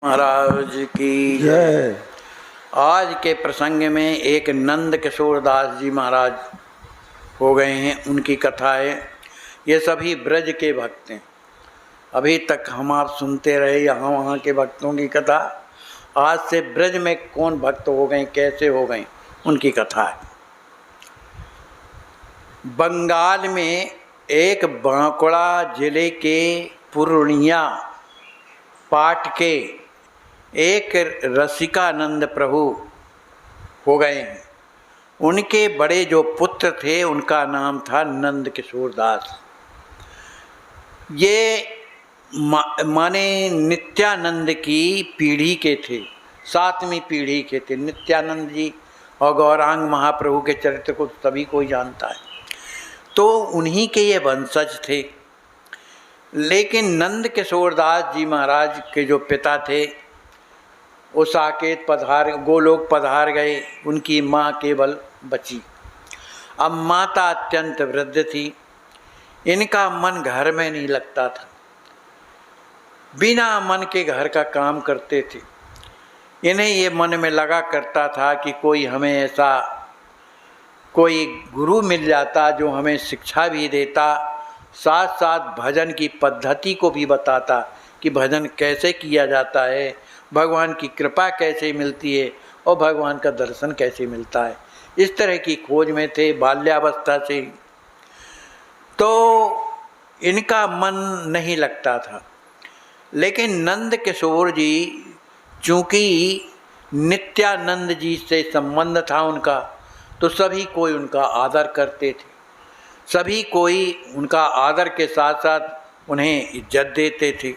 महाराज की जय। आज के प्रसंग में एक नंद किशोर दास जी महाराज हो गए हैं, उनकी कथा है। ये सभी ब्रज के भक्त हैं। अभी तक हम आप सुनते रहे यहाँ वहाँ के भक्तों की कथा। आज से ब्रज में कौन भक्त हो गए, कैसे हो गए, उनकी कथा है। बंगाल में एक बांकुड़ा जिले के पूर्णिया पाट के एक रसिकानंद प्रभु हो गए हैं। उनके बड़े जो पुत्र थे उनका नाम था नंद किशोर दास। ये माने नित्यानंद की पीढ़ी के थे, 7वीं पीढ़ी के थे। नित्यानंद जी और गौरांग महाप्रभु के चरित्र को सभी कोई जानता है, तो उन्हीं के ये वंशज थे। लेकिन नंद किशोर दास जी महाराज के जो पिता थे वो साकेत गोलोक पधार गए। उनकी माँ केवल बची। अब माता अत्यंत वृद्ध थी, इनका मन घर में नहीं लगता था, बिना मन के घर का काम करते थे। इन्हें ये मन में लगा करता था कि कोई हमें ऐसा कोई गुरु मिल जाता जो हमें शिक्षा भी देता, साथ साथ भजन की पद्धति को भी बताता कि भजन कैसे किया जाता है, भगवान की कृपा कैसे मिलती है और भगवान का दर्शन कैसे मिलता है। इस तरह की खोज में थे बाल्यावस्था से। तो इनका मन नहीं लगता था। लेकिन नंद किशोर जी, चूँकि नित्यानंद जी से संबंध था उनका, तो सभी कोई उनका आदर करते थे। सभी कोई उनका आदर के साथ साथ उन्हें इज्जत देते थे।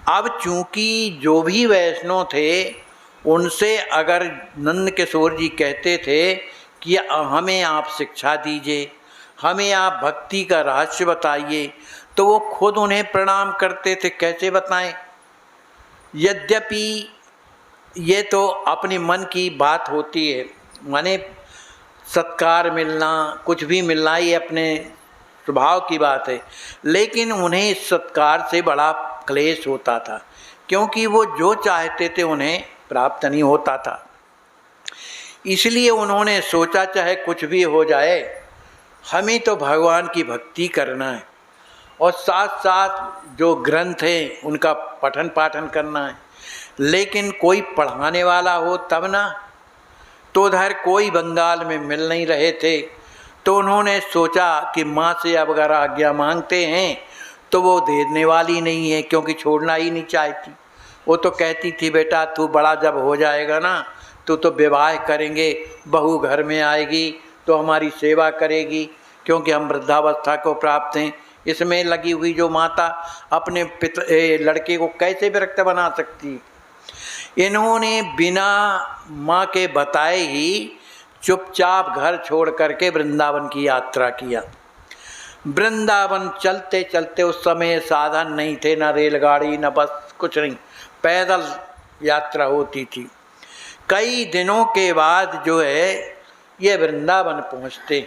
अब चूँकि जो भी वैष्णव थे उनसे अगर नंद किशोर जी कहते थे कि हमें आप शिक्षा दीजिए, हमें आप भक्ति का रहस्य बताइए, तो वो खुद उन्हें प्रणाम करते थे। कैसे बताएं? यद्यपि ये तो अपने मन की बात होती है, माने सत्कार मिलना, कुछ भी मिलना, ये अपने स्वभाव की बात है। लेकिन उन्हें इस सत्कार से बड़ा क्लेश होता था, क्योंकि वो जो चाहते थे उन्हें प्राप्त नहीं होता था। इसलिए उन्होंने सोचा चाहे कुछ भी हो जाए, हमें तो भगवान की भक्ति करना है और साथ साथ जो ग्रंथ हैं उनका पठन पाठन करना है। लेकिन कोई पढ़ाने वाला हो तब ना। तो उधर कोई बंगाल में मिल नहीं रहे थे। तो उन्होंने सोचा कि माँ से अब अगर आज्ञा मांगते हैं तो वो देने वाली नहीं है, क्योंकि छोड़ना ही नहीं चाहती। वो तो कहती थी बेटा तू बड़ा जब हो जाएगा ना, तू तो विवाह करेंगे, बहू घर में आएगी तो हमारी सेवा करेगी, क्योंकि हम वृद्धावस्था को प्राप्त हैं। इसमें लगी हुई जो माता अपने लड़के को कैसे विरक्त बना सकती। इन्होंने बिना माँ के बताए ही चुपचाप घर छोड़ करके वृंदावन की यात्रा किया। वृंदावन चलते चलते, उस समय साधन नहीं थे, ना रेलगाड़ी ना बस, कुछ नहीं, पैदल यात्रा होती थी। कई दिनों के बाद जो है ये वृंदावन पहुँचते,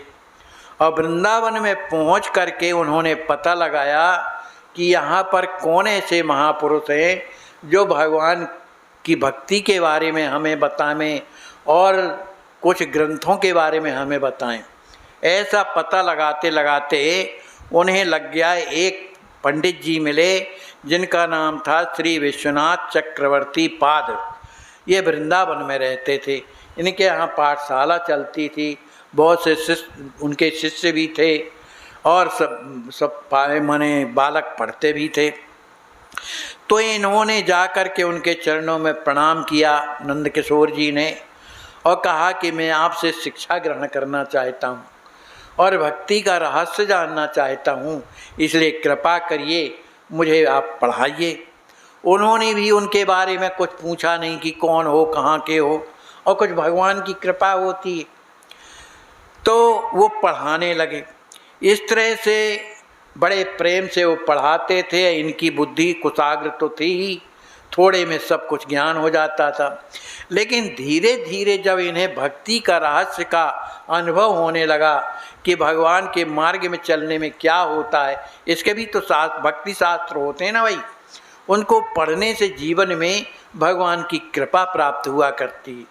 और वृंदावन में पहुँच करके उन्होंने पता लगाया कि यहाँ पर कौन ऐसे महापुरुष हैं जो भगवान की भक्ति के बारे में हमें बताएं और कुछ ग्रंथों के बारे में हमें बताएं। ऐसा पता लगाते लगाते उन्हें लग गया, एक पंडित जी मिले जिनका नाम था श्री विश्वनाथ चक्रवर्ती पाद। ये वृंदावन में रहते थे। इनके यहाँ पाठशाला चलती थी, बहुत से शिष्य उनके शिष्य भी थे और सब माने बालक पढ़ते भी थे। तो इन्होंने जा कर के उनके चरणों में प्रणाम किया नंद किशोर जी ने, और कहा कि मैं आपसे शिक्षा ग्रहण करना चाहता हूँ और भक्ति का रहस्य जानना चाहता हूँ, इसलिए कृपा करिए मुझे आप पढ़ाइए। उन्होंने भी उनके बारे में कुछ पूछा नहीं कि कौन हो, कहाँ के हो, और कुछ भगवान की कृपा होती है। तो वो पढ़ाने लगे। इस तरह से बड़े प्रेम से वो पढ़ाते थे। इनकी बुद्धि कुशाग्र तो थी ही, थोड़े में सब कुछ ज्ञान हो जाता था। लेकिन धीरे धीरे जब इन्हें भक्ति का रहस्य का अनुभव होने लगा कि भगवान के मार्ग में चलने में क्या होता है, इसके भी तो भक्ति शास्त्र होते हैं ना भाई, उनको पढ़ने से जीवन में भगवान की कृपा प्राप्त हुआ करती।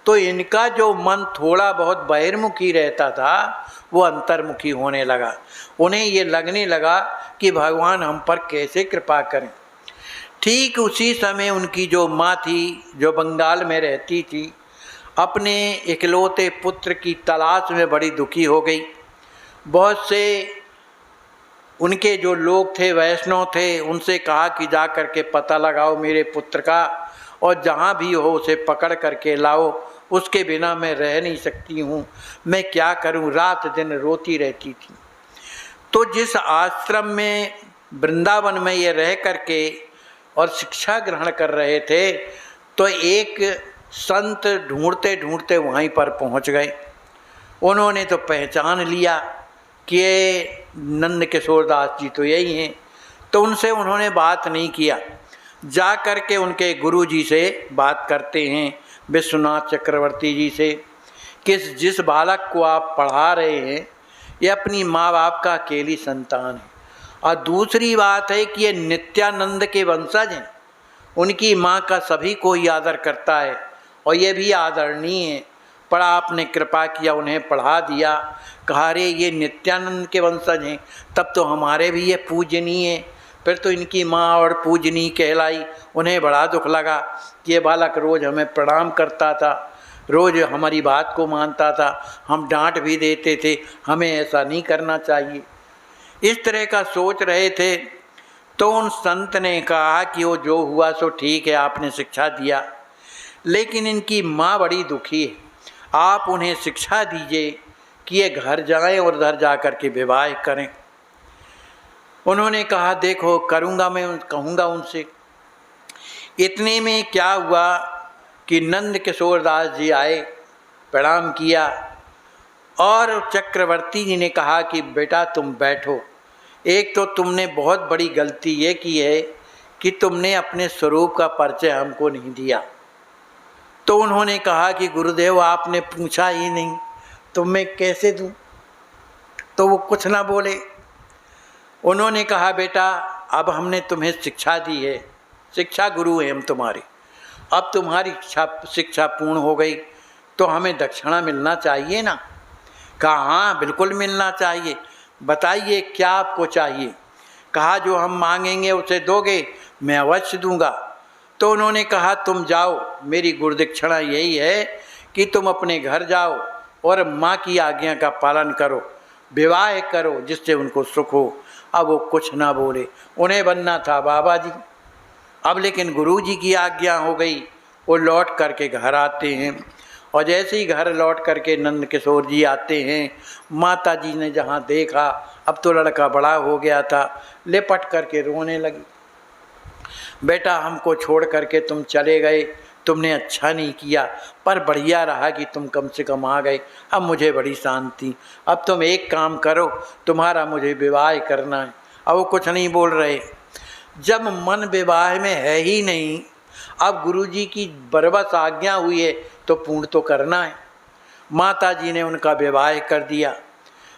तो इनका जो मन थोड़ा बहुत बहिर्मुखी रहता था वो अंतर्मुखी होने लगा। उन्हें ये लगने लगा कि भगवान हम पर कैसे कृपा करें। ठीक उसी समय उनकी जो माँ थी, जो बंगाल में रहती थी, अपने इकलौते पुत्र की तलाश में बड़ी दुखी हो गई। बहुत से उनके जो लोग थे, वैष्णव थे, उनसे कहा कि जा कर के पता लगाओ मेरे पुत्र का, और जहाँ भी हो उसे पकड़ करके लाओ, उसके बिना मैं रह नहीं सकती हूँ, मैं क्या करूँ, रात दिन रोती रहती थी। तो जिस आश्रम में वृंदावन में ये रह करके और शिक्षा ग्रहण कर रहे थे, तो एक संत ढूंढते ढूंढते वहीं पर पहुंच गए। उन्होंने तो पहचान लिया कि ये नंद किशोर दास जी तो यही हैं। तो उनसे उन्होंने बात नहीं किया। जा कर के उनके गुरु जी से बात करते हैं, विश्वनाथ चक्रवर्ती जी से, कि जिस बालक को आप पढ़ा रहे हैं ये अपनी माँ बाप का अकेली संतान है, और दूसरी बात है कि ये नित्यानंद के वंशज हैं, उनकी माँ का सभी कोई आदर करता है और ये भी आदरणीय है, पर आपने कृपा किया उन्हें पढ़ा दिया। कहा रे ये नित्यानंद के वंशज हैं, तब तो हमारे भी ये पूजनीय है। फिर तो इनकी माँ और पूजनीय कहलाई। उन्हें बड़ा दुख लगा कि ये बालक रोज़ हमें प्रणाम करता था, रोज़ हमारी बात को मानता था, हम डांट भी देते थे, हमें ऐसा नहीं करना चाहिए। इस तरह का सोच रहे थे। तो उन संत ने कहा कि वो जो हुआ सो ठीक है, आपने शिक्षा दिया, लेकिन इनकी माँ बड़ी दुखी है, आप उन्हें शिक्षा दीजिए कि ये घर जाएं और उधर जा कर के विवाह करें। उन्होंने कहा देखो करूँगा, मैं कहूँगा उनसे। इतने में क्या हुआ कि नंद किशोर दास जी आए, प्रणाम किया, और चक्रवर्ती जी ने कहा कि बेटा तुम बैठो। एक तो तुमने बहुत बड़ी गलती ये की है कि तुमने अपने स्वरूप का परिचय हमको नहीं दिया। तो उन्होंने कहा कि गुरुदेव आपने पूछा ही नहीं तो मैं कैसे दूं। तो वो कुछ ना बोले। उन्होंने कहा बेटा अब हमने तुम्हें शिक्षा दी है, शिक्षा गुरु हैं हम तुम्हारे, अब तुम्हारी शिक्षा पूर्ण हो गई तो हमें दक्षिणा मिलना चाहिए ना। कहा हाँ बिल्कुल मिलना चाहिए, बताइए क्या आपको चाहिए। कहा जो हम मांगेंगे उसे दोगे, मैं अवश्य दूंगा। तो उन्होंने कहा तुम जाओ, मेरी गुरुदक्षिणा यही है कि तुम अपने घर जाओ और माँ की आज्ञा का पालन करो, विवाह करो जिससे उनको सुख हो। अब वो कुछ ना बोले, उन्हें बनना था बाबा जी। अब लेकिन गुरु जी की आज्ञा हो गई, वो लौट करके घर आते हैं। और जैसे ही घर लौट करके नंद किशोर जी आते हैं, माता जी ने जहाँ देखा अब तो लड़का बड़ा हो गया था, लिपट करके रोने लगी। बेटा हमको छोड़ करके तुम चले गए, तुमने अच्छा नहीं किया, पर बढ़िया रहा कि तुम कम से कम आ गए, अब मुझे बड़ी शांति। अब तुम एक काम करो, तुम्हारा मुझे विवाह करना है। अब वो कुछ नहीं बोल रहे। जब मन विवाह में है ही नहीं, अब गुरुजी की बरबस आज्ञा हुई है तो पूर्ण तो करना है। माता जी ने उनका विवाह कर दिया।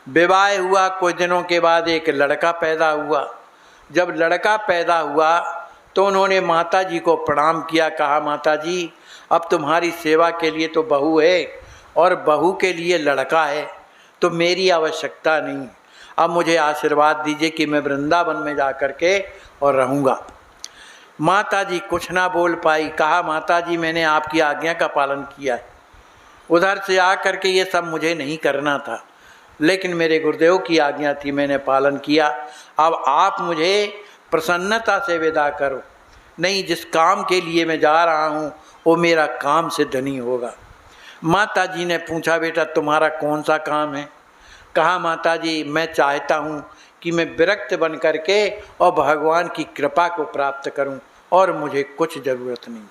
विवाह हुआ, कुछ दिनों के बाद एक लड़का पैदा हुआ। जब लड़का पैदा हुआ तो उन्होंने माता जी को प्रणाम किया। कहा माता जी अब तुम्हारी सेवा के लिए तो बहू है और बहू के लिए लड़का है, तो मेरी आवश्यकता नहीं। अब मुझे आशीर्वाद दीजिए कि मैं वृंदावन में जा कर के और रहूँगा। माता जी कुछ ना बोल पाई। कहा माता जी मैंने आपकी आज्ञा का पालन किया है, उधर से आ कर के ये सब मुझे नहीं करना था, लेकिन मेरे गुरुदेव की आज्ञा थी, मैंने पालन किया। अब आप मुझे प्रसन्नता से विदा करो, नहीं जिस काम के लिए मैं जा रहा हूँ वो मेरा काम सिद्ध नहीं होगा। माता जी ने पूछा बेटा तुम्हारा कौन सा काम है। कहा माता जी मैं चाहता हूँ कि मैं विरक्त बन करके और भगवान की कृपा को प्राप्त करूँ और मुझे कुछ ज़रूरत नहीं।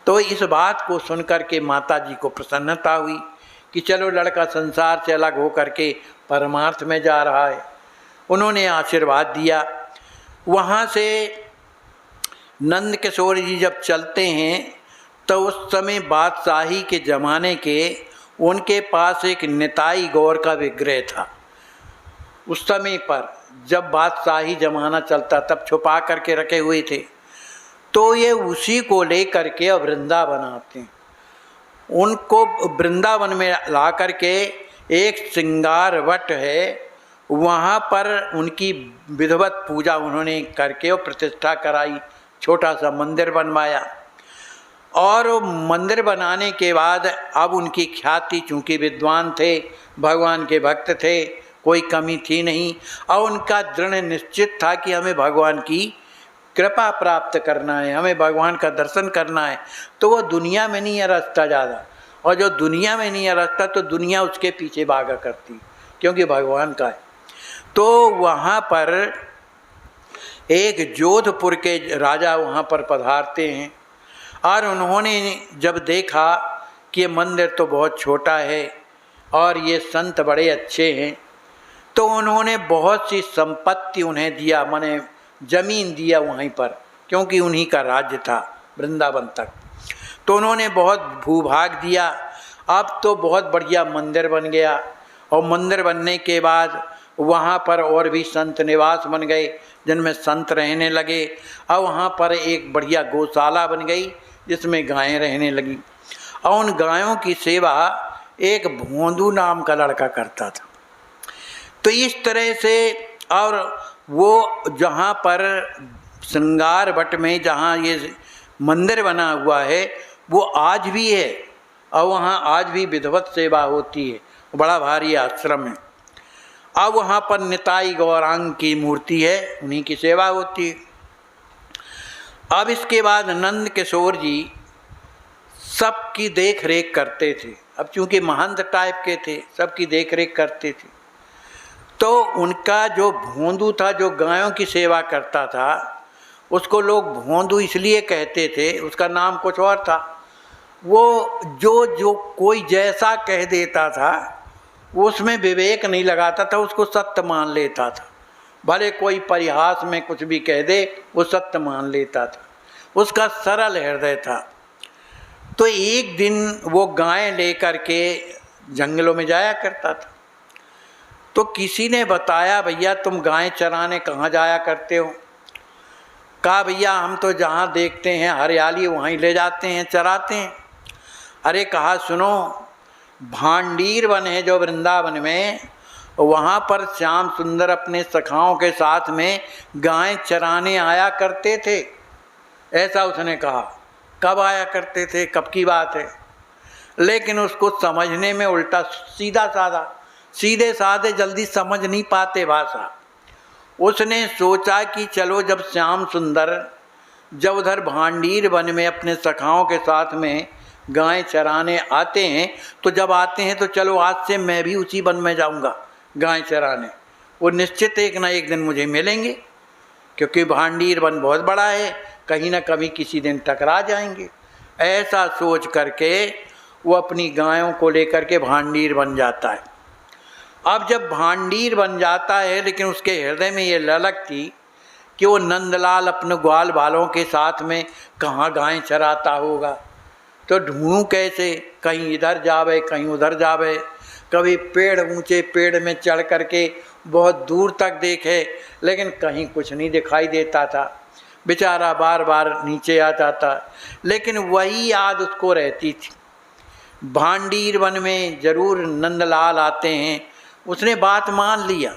तो इस बात को सुन कर के माता जी को प्रसन्नता हुई कि चलो लड़का संसार से अलग हो करके परमार्थ में जा रहा है। उन्होंने आशीर्वाद दिया। वहाँ से नंद किशोर जी जब चलते हैं तो उस समय बादशाही के ज़माने के उनके पास एक निताई गौर का विग्रह था। उस समय पर जब बादशाही ज़माना चलता तब छुपा करके रखे हुए थे। तो ये उसी को लेकर के अब वृंदावन आते हैं। उनको वृंदावन में ला करके एक श्रृंगार वट है, वहाँ पर उनकी विधिवत पूजा उन्होंने करके और प्रतिष्ठा कराई, छोटा सा मंदिर बनवाया। और मंदिर बनाने के बाद अब उनकी ख्याति, चूँकि विद्वान थे, भगवान के भक्त थे, कोई कमी थी नहीं, और उनका दृढ़ निश्चित था कि हमें भगवान की कृपा प्राप्त करना है, हमें भगवान का दर्शन करना है। तो वो दुनिया में नहीं रचता ज़्यादा, और जो दुनिया में नहीं रचता तो दुनिया उसके पीछे भागा करती, क्योंकि भगवान का है। तो वहाँ पर एक जोधपुर के राजा वहाँ पर पधारते हैं, और उन्होंने जब देखा कि ये मंदिर तो बहुत छोटा है और ये संत बड़े अच्छे हैं, तो उन्होंने बहुत सी संपत्ति उन्हें दिया, माने जमीन दिया वहीं पर, क्योंकि उन्हीं का राज्य था वृंदावन तक। तो उन्होंने बहुत भूभाग दिया। अब तो बहुत बढ़िया मंदिर बन गया, और मंदिर बनने के बाद वहाँ पर और भी संत निवास बन गए, जिनमें संत रहने लगे। और वहाँ पर एक बढ़िया गौशाला बन गई, जिसमें गायें रहने लगी, और उन गायों की सेवा एक भोंदू नाम का लड़का करता था। तो इस तरह से, और वो जहाँ पर श्रृंगार वट में जहाँ ये मंदिर बना हुआ है, वो आज भी है, और वहाँ आज भी विधिवत सेवा होती है, बड़ा भारी आश्रम है। अब वहाँ पर निताई गौरांग की मूर्ति है, उन्हीं की सेवा होती है। अब इसके बाद नंद किशोर जी सबकी देख रेख करते थे। अब चूँकि महंत टाइप के थे, सबकी देख रेख करते थे। तो उनका जो भोंदू था, जो गायों की सेवा करता था, उसको लोग भोंदू इसलिए कहते थे, उसका नाम कुछ और था। वो जो कोई जैसा कह देता था, उसमें विवेक नहीं लगाता था, उसको सत्य मान लेता था। भले कोई परिहास में कुछ भी कह दे, वो सत्य मान लेता था, उसका सरल हृदय था। तो एक दिन वो गाय लेकर के जंगलों में जाया करता था। तो किसी ने बताया, भैया तुम गाय चराने कहाँ जाया करते हो? कहा, भैया हम तो जहाँ देखते हैं हरियाली वहीं ले जाते हैं, चराते हैं। अरे कहा, सुनो, भांडीर वन है जो वृंदावन में, वहाँ पर श्याम सुंदर अपने सखाओं के साथ में गाय चराने आया करते थे। ऐसा उसने कहा। कब आया करते थे, कब की बात है? लेकिन उसको समझने में उल्टा सीधे साधे जल्दी समझ नहीं पाते भाषा। उसने सोचा कि चलो, जब श्याम सुंदर जब उधर भांडीर वन में अपने सखाओं के साथ में गाय चराने आते हैं, तो जब आते हैं तो चलो आज से मैं भी उसी वन में जाऊंगा गाय चराने। वो निश्चित एक ना एक दिन मुझे मिलेंगे, क्योंकि भांडीर वन बहुत बड़ा है, कहीं ना कभी किसी दिन टकरा जाएंगे। ऐसा सोच करके वो अपनी गायों को लेकर के भांडीर बन जाता है। अब जब भांडीर बन जाता है, लेकिन उसके हृदय में ये ललक थी कि वो नंदलाल अपने ग्वाल बालों के साथ में कहाँ गाय चराता होगा। तो ढूंढूं कैसे, कहीं इधर जावे कहीं उधर जावे। कभी पेड़, ऊंचे पेड़ में चढ़ करके बहुत दूर तक देखे, लेकिन कहीं कुछ नहीं दिखाई देता था। बेचारा बार बार नीचे आ जाता, लेकिन वही याद उसको रहती थी, भांडीर वन में जरूर नंदलाल आते हैं। उसने बात मान लिया।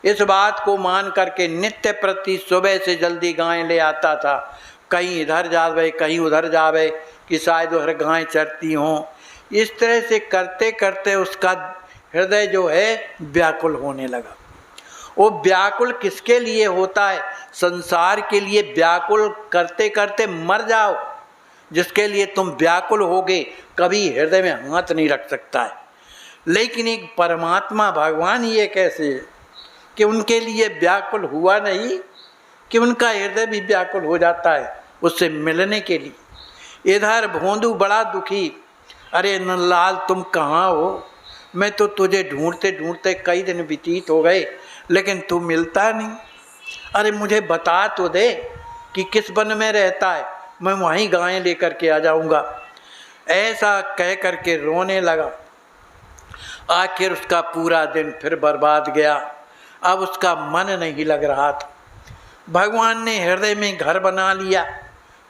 इस बात को मान करके नित्य प्रति सुबह से जल्दी गाय ले आता था, कहीं इधर जावे कहीं उधर जावे कि शायद उधर गाय चरती हों। इस तरह से करते करते उसका हृदय जो है व्याकुल होने लगा। वो व्याकुल किसके लिए होता है? संसार के लिए व्याकुल करते करते मर जाओ। जिसके लिए तुम व्याकुल होगे, कभी हृदय में हाथ नहीं रख सकता है। लेकिन एक परमात्मा भगवान ये कैसे कि उनके लिए व्याकुल हुआ नहीं, कि उनका हृदय भी व्याकुल हो जाता है उससे मिलने के लिए। इधर भोंदू बड़ा दुखी, अरे नंदलाल तुम कहाँ हो? मैं तो तुझे ढूंढते ढूंढते कई दिन व्यतीत हो गए, लेकिन तू मिलता नहीं। अरे मुझे बता तो दे कि किस वन में रहता है, मैं वहीं गायें लेकर के आ जाऊंगा। ऐसा कह कर के रोने लगा। आखिर उसका पूरा दिन फिर बर्बाद गया। अब उसका मन नहीं लग रहा था। भगवान ने हृदय में घर बना लिया,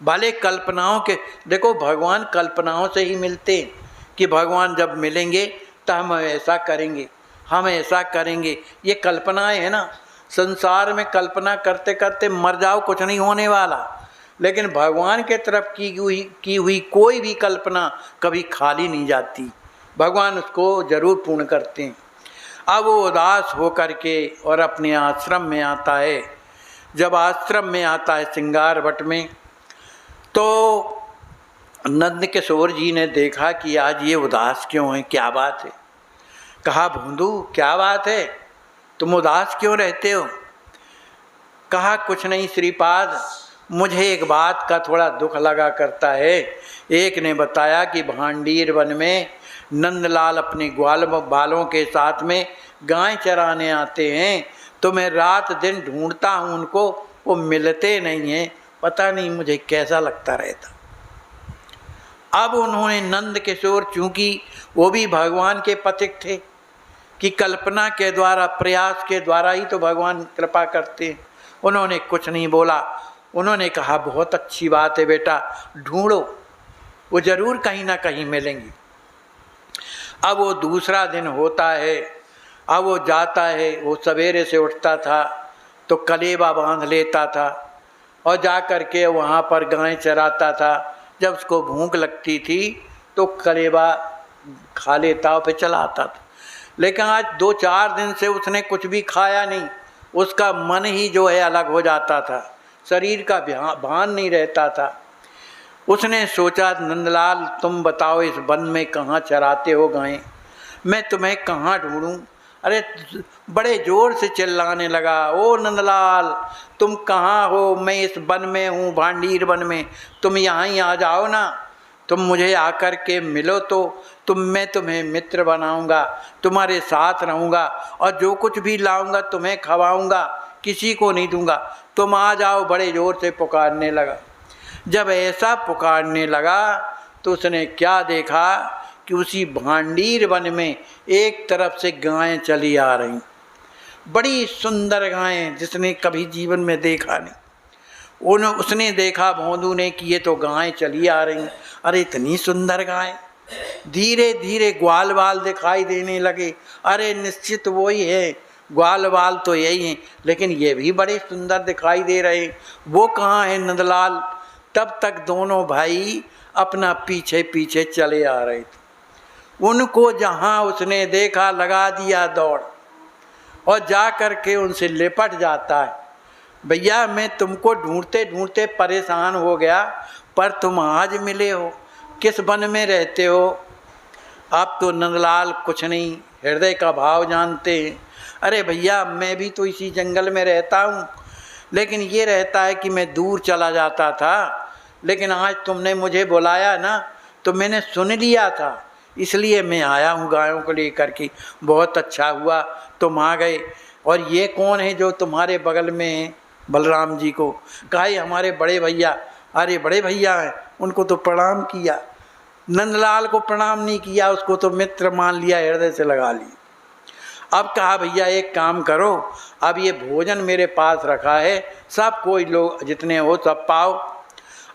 भले कल्पनाओं के, देखो भगवान कल्पनाओं से ही मिलते हैं कि भगवान जब मिलेंगे तो हम ऐसा करेंगे, हम ऐसा करेंगे। ये कल्पनाएं है ना, संसार में कल्पना करते करते मर जाओ, कुछ नहीं होने वाला। लेकिन भगवान के तरफ की हुई कोई भी कल्पना कभी खाली नहीं जाती, भगवान उसको जरूर पूर्ण करते हैं। अब वो उदास होकर के और अपने आश्रम में आता है। जब आश्रम में आता है श्रृंगार वट में, तो नंद किशोर जी ने देखा कि आज ये उदास क्यों है, क्या बात है। कहा भोंदू क्या बात है, तुम उदास क्यों रहते हो। कहा कुछ नहीं श्रीपाद, मुझे एक बात का थोड़ा दुख लगा करता है। एक ने बताया कि भांडीर वन में नंदलाल अपने ग्वाल बालों के साथ में गाय चराने आते हैं, तो मैं रात दिन ढूंढता हूँ उनको, वो मिलते नहीं हैं, पता नहीं मुझे कैसा लगता रहता। अब उन्होंने नंद किशोर, चूँकि वो भी भगवान के पथिक थे कि कल्पना के द्वारा, प्रयास के द्वारा ही तो भगवान कृपा करते हैं, उन्होंने कुछ नहीं बोला। उन्होंने कहा बहुत अच्छी बात है बेटा, ढूंढो, वो जरूर कहीं ना कहीं मिलेंगी। अब वो दूसरा दिन होता है, अब वो जाता है, वो सवेरे से उठता था तो कलेवा बांध लेता था और जा कर के वहाँ पर गाय चराता था। जब उसको भूख लगती थी तो कलेवा खा लेता और फिर चला आता था। लेकिन आज 2-4 दिन से उसने कुछ भी खाया नहीं, उसका मन ही जो है अलग हो जाता था, शरीर का भान नहीं रहता था। उसने सोचा नंदलाल तुम बताओ इस वन में कहाँ चराते हो गायें, मैं तुम्हें कहाँ ढूंढूं। अरे बड़े जोर से चिल्लाने लगा, ओ नंदलाल तुम कहाँ हो, मैं इस वन में हूँ, भांडीर वन में, तुम यहाँ ही आ जाओ ना, तुम मुझे आकर के मिलो तो मैं तुम्हें मित्र बनाऊंगा, तुम्हारे साथ रहूँगा और जो कुछ भी लाऊंगा तुम्हें खवाऊंगा, किसी को नहीं दूंगा, तुम आ जाओ। बड़े जोर से पुकारने लगा। जब ऐसा पुकारने लगा तो उसने क्या देखा कि उसी भांडीर वन में एक तरफ से गायें चली आ रहीं, बड़ी सुंदर गायें जिसने कभी जीवन में देखा नहीं। उसने देखा भोंदू ने कि ये तो गायें चली आ रही, अरे इतनी सुंदर गायें, धीरे धीरे ग्वाल बाल दिखाई देने लगे। अरे निश्चित वही है, ग्वाल बाल तो यही हैं, लेकिन ये भी बड़े सुंदर दिखाई दे रहे, वो कहाँ है नंदलाल। तब तक दोनों भाई अपना पीछे पीछे चले आ रहे थे। उनको जहाँ उसने देखा लगा दिया दौड़ और जा कर के उनसे लिपट जाता है। भैया मैं तुमको ढूंढते ढूंढते परेशान हो गया, पर तुम आज मिले हो, किस वन में रहते हो। आप तो नंदलाल कुछ नहीं, हृदय का भाव जानते हैं। अरे भैया मैं भी तो इसी जंगल में रहता हूँ, लेकिन ये रहता है कि मैं दूर चला जाता था, लेकिन आज तुमने मुझे बुलाया ना तो मैंने सुन लिया था, इसलिए मैं आया हूँ गायों को लेकर के। बहुत अच्छा हुआ तुम आ गए। और ये कौन है जो तुम्हारे बगल में है। बलराम जी को कहा ये हमारे बड़े भैया। अरे बड़े भैया हैं, उनको तो प्रणाम किया। नंदलाल को प्रणाम नहीं किया, उसको तो मित्र मान लिया, हृदय से लगा लिया। अब कहा भैया एक काम करो, अब ये भोजन मेरे पास रखा है, सब कोई लोग जितने हो सब पाओ।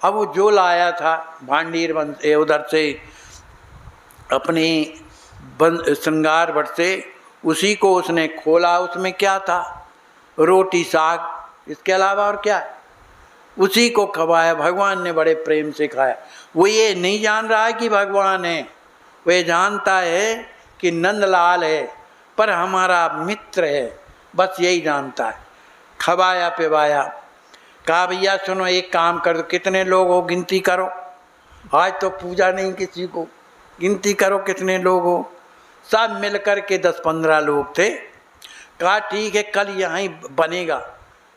अब वो जो लाया था भांडीर वन से, उधर से अपने श्रृंगार वट से, उसी को उसने खोला। उसमें क्या था, रोटी साग, इसके अलावा और क्या। उसी को खवाया, भगवान ने बड़े प्रेम से खाया। वो ये नहीं जान रहा है कि भगवान है, वो ये जानता है कि नंदलाल है, पर हमारा मित्र है, बस यही जानता है। खवाया पिवाया, कहा भैया सुनो एक काम कर दो, कितने लोग हो गिनती करो, आज तो पूजा नहीं किसी को, गिनती करो कितने लोग हो। सब मिलकर के 10-15 लोग थे। कहा ठीक है कल यहाँ बनेगा,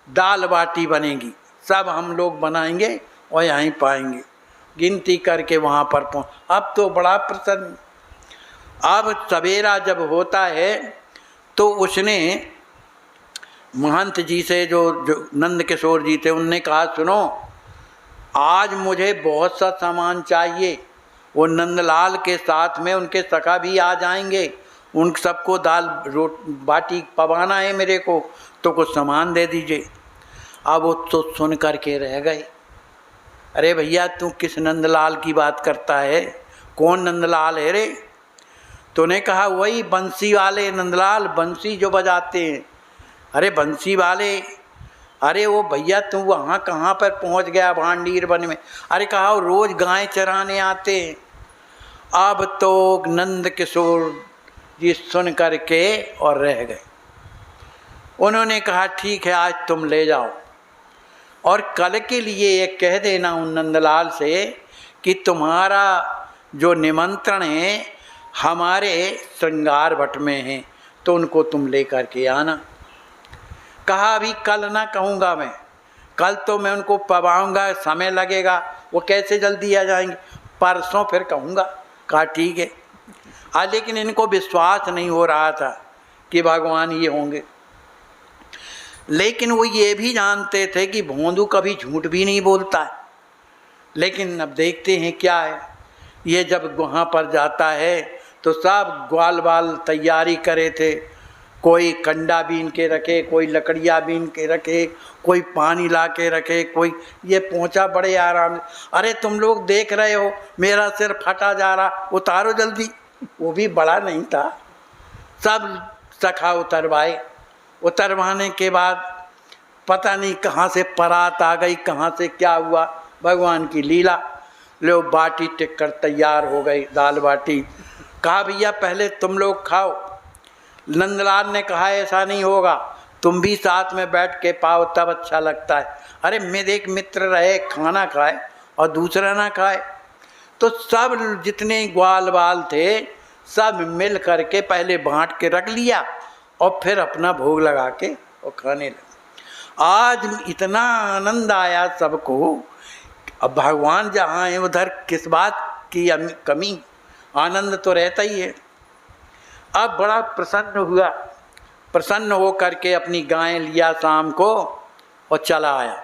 दाल बाटी बनेगी, सब हम लोग बनाएंगे और यहीं पाएंगे। गिनती करके वहाँ पर अब तो बड़ा प्रसन्न। अब सवेरा जब होता है तो उसने महंत जी से, जो नंद किशोर जी थे, उनने कहा सुनो आज मुझे बहुत सा सामान चाहिए। वो नंदलाल के साथ में उनके सखा भी आ जाएंगे, उन सबको दाल बाटी पवाना है मेरे को, तो कुछ सामान दे दीजिए। अब वो तो सुन कर के रह गए। अरे भैया तू किस नंदलाल की बात करता है, कौन नंदलाल है रे? तूने कहा वही बंसी वाले नंदलाल, बंसी जो बजाते हैं। अरे बंसी वाले, अरे वो भैया तू वहाँ कहाँ पर पहुँच गया भांडीर वन में? अरे कहा रोज़ गाय चराने आते हैं। अब तो नंद किशोर जी सुन करके और रह गए। उन्होंने कहा ठीक है आज तुम ले जाओ, और कल के लिए ये कह देना उन नंदलाल से कि तुम्हारा जो निमंत्रण है हमारे श्रृंगार भट्ट में है, तो उनको तुम ले करके आना। कहा अभी कल ना कहूँगा मैं, कल तो मैं उनको पवाऊँगा, समय लगेगा, वो कैसे जल्दी आ जाएंगे, परसों फिर कहूँगा। कहा ठीक है। लेकिन इनको विश्वास नहीं हो रहा था कि भगवान ये होंगे, लेकिन वो ये भी जानते थे कि भोंदू कभी झूठ भी नहीं बोलता है। लेकिन अब देखते हैं क्या है। ये जब वहाँ पर जाता है तो सब ग्वाल बाल तैयारी करे थे, कोई कंडा बीन के रखे, कोई लकड़ियाँ बीन के रखे, कोई पानी ला के रखे, कोई ये पहुँचा बड़े आराम से। अरे तुम लोग देख रहे हो मेरा सिर फटा जा रहा, उतारो जल्दी। वो भी बड़ा नहीं था, सब सखा उतरवाए। उतरवाने के बाद पता नहीं कहाँ से परात आ गई, कहाँ से क्या हुआ, भगवान की लीला। लो बाटी टिक कर तैयार हो गई, दाल बाटी। कहा भैया पहले तुम लोग खाओ। नंदलाल ने कहा ऐसा नहीं होगा, तुम भी साथ में बैठ के पाओ तब अच्छा लगता है। अरे मेरे एक मित्र रहे, खाना खाए और दूसरा ना खाए। तो सब जितने ग्वाल बाल थे सब मिल करके पहले बांट के रख लिया और फिर अपना भोग लगा के और खाने लगे। आज इतना आनंद आया सबको। अब भगवान जहाँ है उधर किस बात की कमी, आनंद तो रहता ही है। अब बड़ा प्रसन्न हुआ, प्रसन्न हो करके अपनी गाय लिया शाम को और चला आया।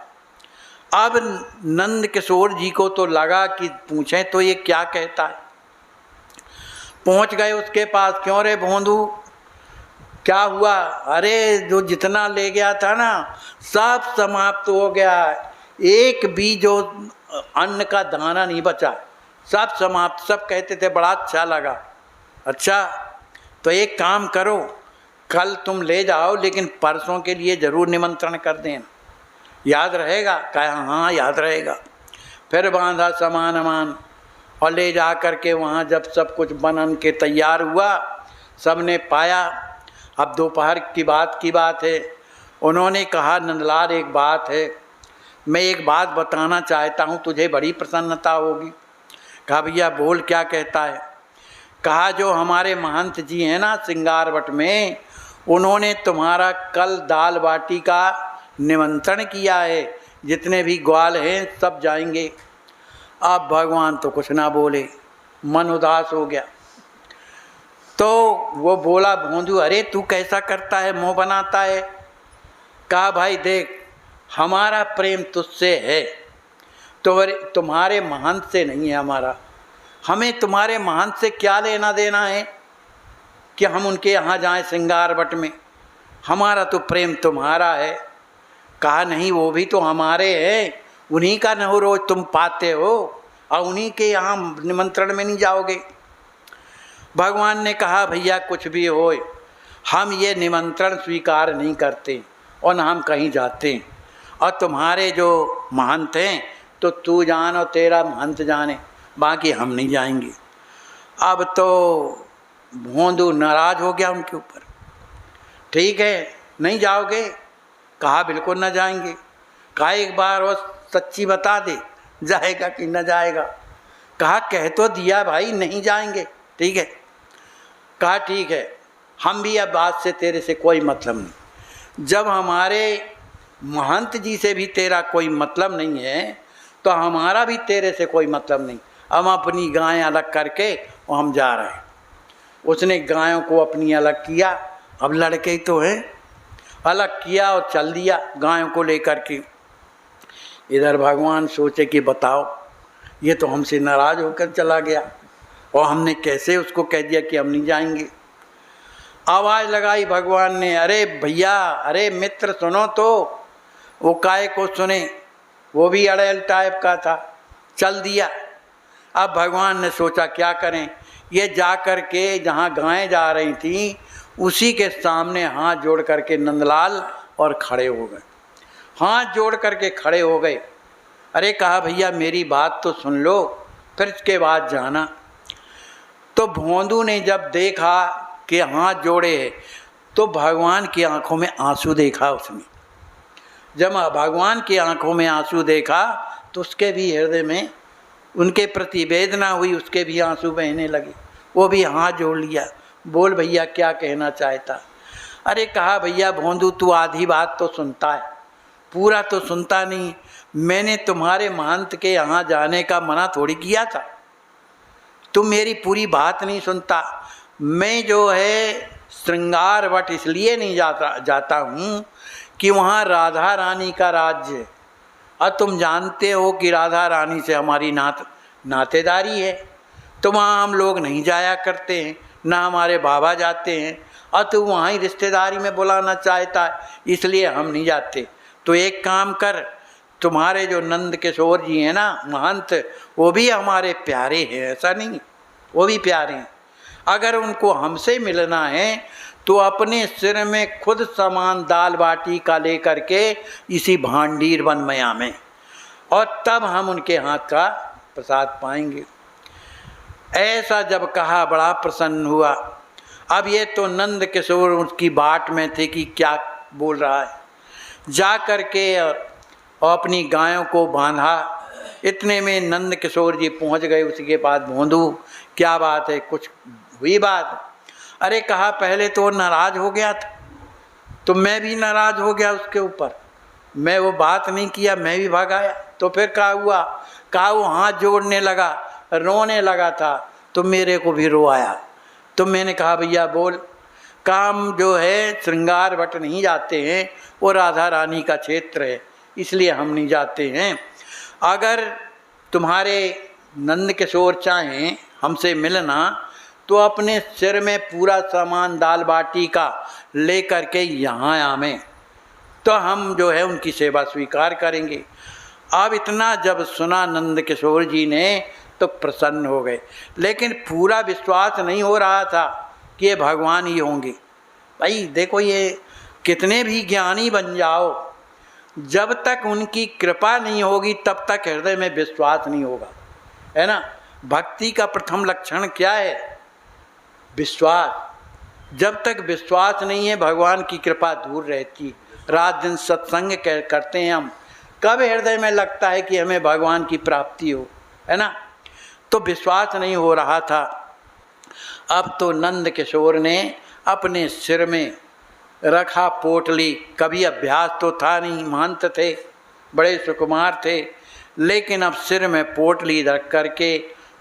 अब नंद किशोर जी को तो लगा कि पूछें तो ये क्या कहता है। पहुंच गए उसके पास, क्यों रे भोंदू क्या हुआ? अरे जो जितना ले गया था ना सब समाप्त हो गया, एक भी जो अन्न का दाना नहीं बचा, सब समाप्त। सब कहते थे बड़ा अच्छा लगा। अच्छा तो एक काम करो, कल तुम ले जाओ लेकिन परसों के लिए ज़रूर निमंत्रण कर देना, याद रहेगा? कहा हाँ याद रहेगा। फिर बांधा सामान अमान और ले जा कर के वहाँ जब सब कुछ बन के तैयार हुआ, सब ने पाया। अब दोपहर की बात है। उन्होंने कहा नंदलाल एक बात है, मैं एक बात बताना चाहता हूँ, तुझे बड़ी प्रसन्नता होगी। कहा भैया बोल, क्या कहता है? कहा जो हमारे महंत जी हैं ना श्रृंगार भट्ट में, उन्होंने तुम्हारा कल दाल बाटी का निमंत्रण किया है, जितने भी ग्वाल हैं सब जाएंगे। अब भगवान तो कुछ ना बोले, मन उदास हो गया। तो वो बोला भोंदू अरे तू कैसा करता है, मुँह बनाता है। कहा भाई देख हमारा प्रेम तुझसे है, तो तुम्हारे महंत से नहीं है हमारा। हमें तुम्हारे महंत से क्या लेना देना है कि हम उनके यहाँ जाएं श्रृंगार भट्ट में, हमारा तो प्रेम तुम्हारा है। कहा नहीं वो भी तो हमारे हैं, उन्हीं का न रोज तुम पाते हो और उन्हीं के यहाँ निमंत्रण में नहीं जाओगे। भगवान ने कहा भैया कुछ भी हो, हम ये निमंत्रण स्वीकार नहीं करते और न हम कहीं जाते हैं, और तुम्हारे जो महंत हैं तो तू जान और तेरा महंत जाने, बाकी हम नहीं जाएंगे। अब तो भोंदू नाराज़ हो गया उनके ऊपर। ठीक है नहीं जाओगे? कहा बिल्कुल ना जाएंगे। कहा एक बार और सच्ची बता दे, जाएगा कि न जाएगा? कहा कह तो दिया भाई नहीं जाएंगे। ठीक है। कहा ठीक है, हम भी अब बात से तेरे से कोई मतलब नहीं। जब हमारे महंत जी से भी तेरा कोई मतलब नहीं है तो हमारा भी तेरे से कोई मतलब नहीं। हम अपनी गाय अलग करके और हम जा रहे हैं। उसने गायों को अपनी अलग किया, अब लड़के ही तो हैं, अलग किया और चल दिया गायों को लेकर के। इधर भगवान सोचे कि बताओ ये तो हमसे नाराज़ होकर चला गया और हमने कैसे उसको कह दिया कि हम नहीं जाएंगे। आवाज़ लगाई भगवान ने, अरे भैया अरे मित्र सुनो तो। वो काय को सुने, वो भी अड़ेल टाइप का था। चल दिया। अब भगवान ने सोचा क्या करें, ये जा कर के जहाँ गायें जा रही थीं उसी के सामने हाथ जोड़ करके नंदलाल और खड़े हो गए। हाथ जोड़ करके खड़े हो गए। अरे कहा भैया मेरी बात तो सुन लो, फिर इसके बाद जाना। तो भोंदू ने जब देखा कि हाथ जोड़े है तो भगवान की आंखों में आंसू देखा उसने। जब भगवान की आंखों में आंसू देखा तो उसके भी हृदय में उनके प्रति वेदना हुई, उसके भी आंसू बहने लगे। वो भी हाथ जोड़ लिया। बोल भैया क्या कहना चाहता। अरे कहा भैया भोंदू तू आधी बात तो सुनता है, पूरा तो सुनता नहीं। मैंने तुम्हारे महंत के यहाँ जाने का मना थोड़ी किया था, तुम मेरी पूरी बात नहीं सुनता। मैं जो है श्रृंगार वट इसलिए नहीं जाता हूँ कि वहाँ राधा रानी का राज्य है, और तुम जानते हो कि राधा रानी से हमारी नातेदारी है। तो वहाँ हम लोग नहीं जाया करते हैं, ना हमारे बाबा जाते हैं, और तू वहाँ ही रिश्तेदारी में बुलाना चाहता है, इसलिए हम नहीं जाते। तो एक काम कर, तुम्हारे जो नंद किशोर जी हैं ना महंत, वो भी हमारे प्यारे हैं, ऐसा नहीं, वो भी प्यारे हैं। अगर उनको हमसे मिलना है तो अपने सिर में खुद सामान दाल बाटी का लेकर के इसी भांडीर वन में आवें, और तब हम उनके हाथ का प्रसाद पाएंगे। ऐसा जब कहा बड़ा प्रसन्न हुआ। अब ये तो नंद किशोर उसकी बाट में थे कि क्या बोल रहा है। जा कर के और अपनी गायों को बांधा। इतने में नंद किशोर जी पहुंच गए। उसके बाद भोंदू क्या बात है, कुछ हुई बात। अरे कहा पहले तो नाराज हो गया था, तो मैं भी नाराज हो गया उसके ऊपर, मैं वो बात नहीं किया, मैं भी भाग आया। तो फिर क्या हुआ, कहा वो हाथ जोड़ने लगा, रोने लगा था, तो मेरे को भी रो आया। तो मैंने कहा भैया बोल। काम जो है श्रृंगार भट्ट नहीं जाते हैं, वो राधा रानी का क्षेत्र है, इसलिए हम नहीं जाते हैं। अगर तुम्हारे नंद किशोर चाहें हमसे मिलना तो अपने सिर में पूरा सामान दाल बाटी का ले कर के यहाँ आवें, तो हम जो है उनकी सेवा स्वीकार करेंगे। अब इतना जब सुना नंद किशोर जी ने तो प्रसन्न हो गए, लेकिन पूरा विश्वास नहीं हो रहा था कि ये भगवान ही होंगे। भाई देखो, ये कितने भी ज्ञानी बन जाओ, जब तक उनकी कृपा नहीं होगी तब तक हृदय में विश्वास नहीं होगा, है ना। भक्ति का प्रथम लक्षण क्या है? विश्वास। जब तक विश्वास नहीं है भगवान की कृपा दूर रहती। रात दिन सत्संग करते हैं हम, कब हृदय में लगता है कि हमें भगवान की प्राप्ति हो, है ना। तो विश्वास नहीं हो रहा था। अब तो नंद किशोर ने अपने सिर में रखा पोटली। कभी अभ्यास तो था नहीं, महंत थे, बड़े सुकुमार थे, लेकिन अब सिर में पोटली रख करके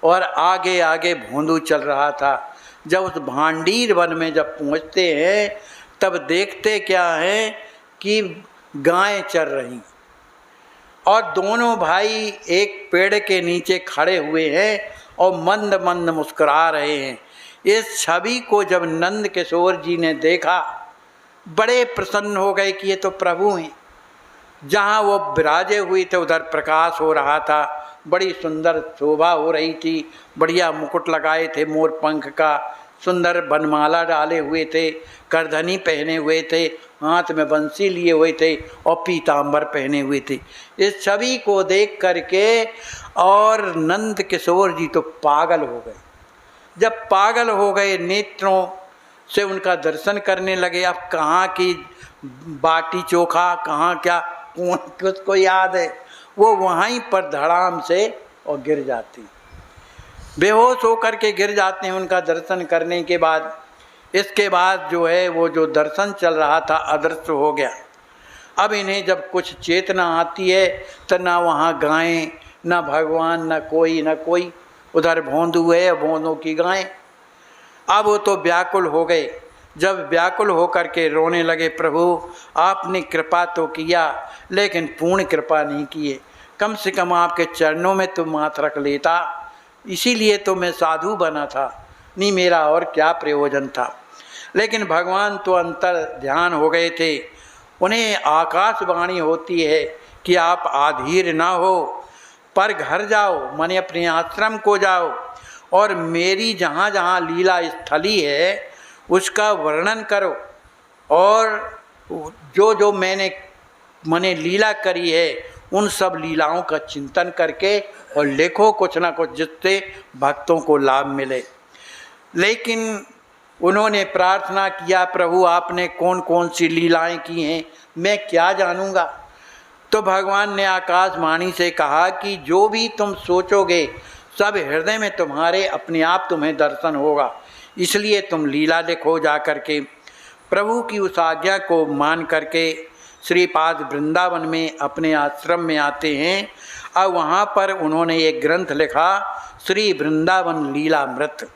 और आगे आगे भोंदू चल रहा था। जब उस भांडीर वन में जब पहुंचते हैं तब देखते क्या है कि गायें चर रही और दोनों भाई एक पेड़ के नीचे खड़े हुए हैं और मंद मंद मुस्कुरा रहे हैं। इस छवि को जब नंद किशोर जी ने देखा, बड़े प्रसन्न हो गए कि ये तो प्रभु हैं। जहाँ वो विराजे हुए थे उधर प्रकाश हो रहा था, बड़ी सुंदर शोभा हो रही थी, बढ़िया मुकुट लगाए थे मोर पंख का, सुंदर बनमाला डाले हुए थे, करधनी पहने हुए थे, हाथ में बंसी लिए हुए थे और पीतांबर पहने हुए थे। इस छवि को देख करके और नंद किशोर जी तो पागल हो गए। जब पागल हो गए, नेत्रों से उनका दर्शन करने लगे। अब कहाँ की बाटी चोखा, कहाँ क्या, कौन किसको याद है, वो वहीं पर धड़ाम से और गिर जाती, बेहोश होकर के गिर जाते हैं उनका दर्शन करने के बाद। इसके बाद जो है वो जो दर्शन चल रहा था अदृश्य हो गया। अब इन्हें जब कुछ चेतना आती है तो ना वहाँ गायें, ना भगवान, ना कोई, उधर भोंदू है, भोंदू की गायें। अब वो तो व्याकुल हो गए। जब व्याकुल होकर के रोने लगे, प्रभु आपने कृपा तो किया लेकिन पूर्ण कृपा नहीं किए, कम से कम आपके चरणों में तो माथ रख लेता, इसीलिए तो मैं साधु बना था, नहीं मेरा और क्या प्रयोजन था। लेकिन भगवान तो अंतर ध्यान हो गए थे। उन्हें आकाशवाणी होती है कि आप आधीर ना हो, पर घर जाओ, माने अपने आश्रम को जाओ और मेरी जहाँ जहाँ लीला स्थली है उसका वर्णन करो, और जो जो मैंने मैंने लीला करी है उन सब लीलाओं का चिंतन करके और लिखो कुछ ना कुछ, जिससे भक्तों को लाभ मिले। लेकिन उन्होंने प्रार्थना किया, प्रभु आपने कौन कौन सी लीलाएं की हैं, मैं क्या जानूंगा। तो भगवान ने आकाशवाणी से कहा कि जो भी तुम सोचोगे सब हृदय में तुम्हारे अपने आप तुम्हें दर्शन होगा, इसलिए तुम लीला लिखो जा करके। प्रभु की उस आज्ञा को मान करके श्रीपाद वृंदावन में अपने आश्रम में आते हैं। अब वहाँ पर उन्होंने एक ग्रंथ लिखा, श्री वृंदावन लीलामृत,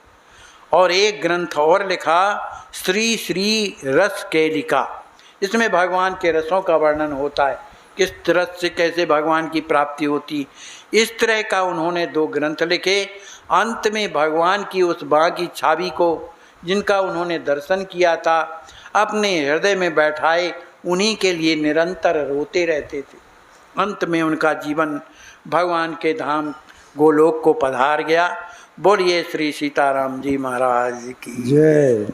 और एक ग्रंथ और लिखा, श्री श्री रस केलिका। इसमें भगवान के रसों का वर्णन होता है, किस रस से कैसे भगवान की प्राप्ति होती। इस तरह का उन्होंने 2 ग्रंथ लिखे। अंत में भगवान की उस बाकी छवि को, जिनका उन्होंने दर्शन किया था, अपने हृदय में बैठाए, उन्हीं के लिए निरंतर रोते रहते थे। अंत में उनका जीवन भगवान के धाम गोलोक को पधार गया। बोलिए श्री सीताराम जी महाराज की जय।